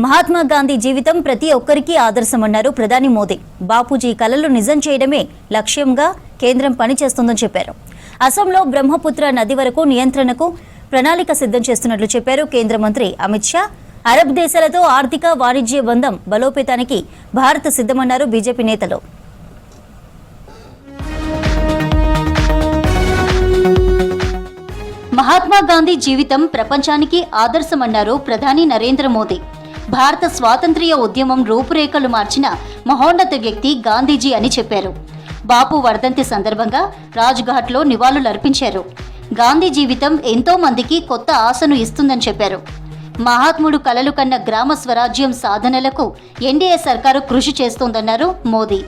మహాత్మా గాంధీ జీవితం ప్రతి ఒక్కరికి ఆదర్శమన్నారు ప్రధాని మోదీ. బాపూజీ కలలు నిజం చేయడమే లక్ష్యంగా కేంద్రం పనిచేస్తుందని చెప్పారు. అసోంలో బ్రహ్మపుత్ర నది వరకు నియంత్రణకు ప్రణాళిక సిద్ధం చేస్తున్నట్లు చెప్పారు కేంద్ర మంత్రి అమిత్ షా. అరబ్ దేశాలతో ఆర్థిక వాణిజ్య బంధం బలోపేతానికి భారత్ సిద్ధమన్నారు బీజేపీ నేతలు. మహాత్మా గాంధీ జీవితం ప్రపంచానికి ఆదర్శమన్నారు ప్రధాని నరేంద్ర మోదీ. భారత స్వాతంత్ర్య ఉద్యమం రూపురేఖలు మార్చిన మహోన్నత వ్యక్తి గాంధీజీ అని చెప్పారు. బాపు వర్ధంతి సందర్భంగా రాజ్ఘాట్లో నివాళులర్పించారు. గాంధీ జీవితం ఎంతో మందికి కొత్త ఆశను ఇస్తుందని చెప్పారు. మహాత్ముడు కలలు కన్న గ్రామ స్వరాజ్యం సాధనలకు ఎన్డీఏ సర్కారు కృషి చేస్తోందన్నారు మోదీ.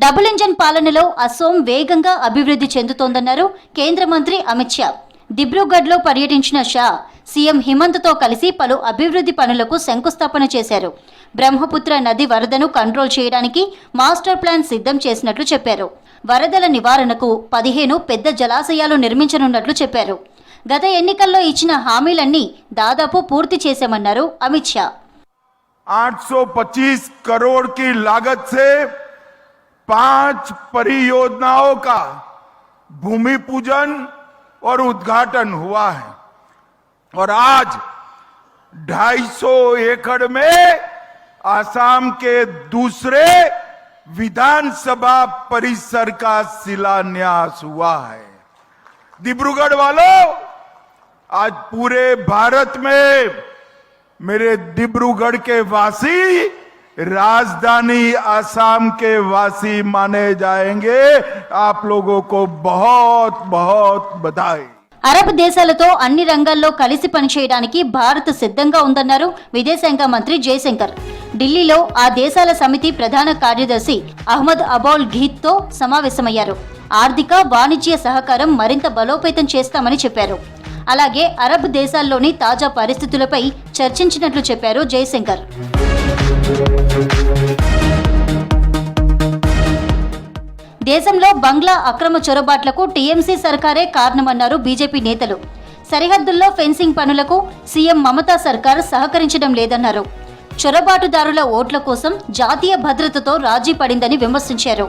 డబుల్ ఇంజన్ పాలనలో అసోం వేగంగా అభివృద్ధి చెందుతోందన్నారు కేంద్ర మంత్రి అమిత్ షా. దిబ్రూగఢ్లో పర్యటించిన షా సీఎం హిమంత్తో కలిసి పలు అభివృద్ధి పనులకు శంకుస్థాపన చేశారు. బ్రహ్మపుత్ర నది వరదను కంట్రోల్ చేయడానికి మాస్టర్ ప్లాన్ సిద్ధం చేసినట్లు చెప్పారు. వరదల నివారణకు 15 పెద్ద జలాశయాలు నిర్మించనున్నట్లు చెప్పారు. గత ఎన్నికల్లో ఇచ్చిన హామీలన్నీ దాదాపు పూర్తి చేశామన్నారు అమిత్ షా. 825 करोड़ की लागत से 5 परियोजनाओं का भूमि पूजन और उद्घाटन हुआ है और आज 250 एकड़ में आसाम के दूसरे विधानसभा परिसर का शिलान्यास हुआ है। डिब्रूगढ़ वालों, आज पूरे भारत में मेरे डिब्रूगढ़ के वासी राजधानी आसाम के वासी माने जाएंगे। आप लोगों को बहुत बहुत बधाई। అరబ్ దేశాలతో అన్ని రంగాల్లో కలిసి పనిచేయడానికి భారత్ సిద్ధంగా ఉందన్నారు విదేశాంగ మంత్రి జయశంకర్. ఢిల్లీలో ఆ దేశాల సమితి ప్రధాన కార్యదర్శి అహ్మద్ అబౌల్ ఘీత్తో సమావేశమయ్యారు. ఆర్థిక వాణిజ్య సహకారం మరింత బలోపేతం చేస్తామని చెప్పారు. అలాగే అరబ్ దేశాల్లోని తాజా పరిస్థితులపై చర్చించినట్లు చెప్పారు జయశంకర్. దేశంలో బంగ్లా అక్రమ చొరబాట్లకు టీఎంసీ సర్కారే కారణమన్నారు బీజేపీ నేతలు. సరిహద్దుల్లో ఫెన్సింగ్ పనులకు సీఎం మమతా సర్కార్ సహకరించడం లేదన్నారు. చొరబాటుదారుల ఓట్ల కోసం జాతీయ భద్రతతో రాజీ పడిందని విమర్శించారు.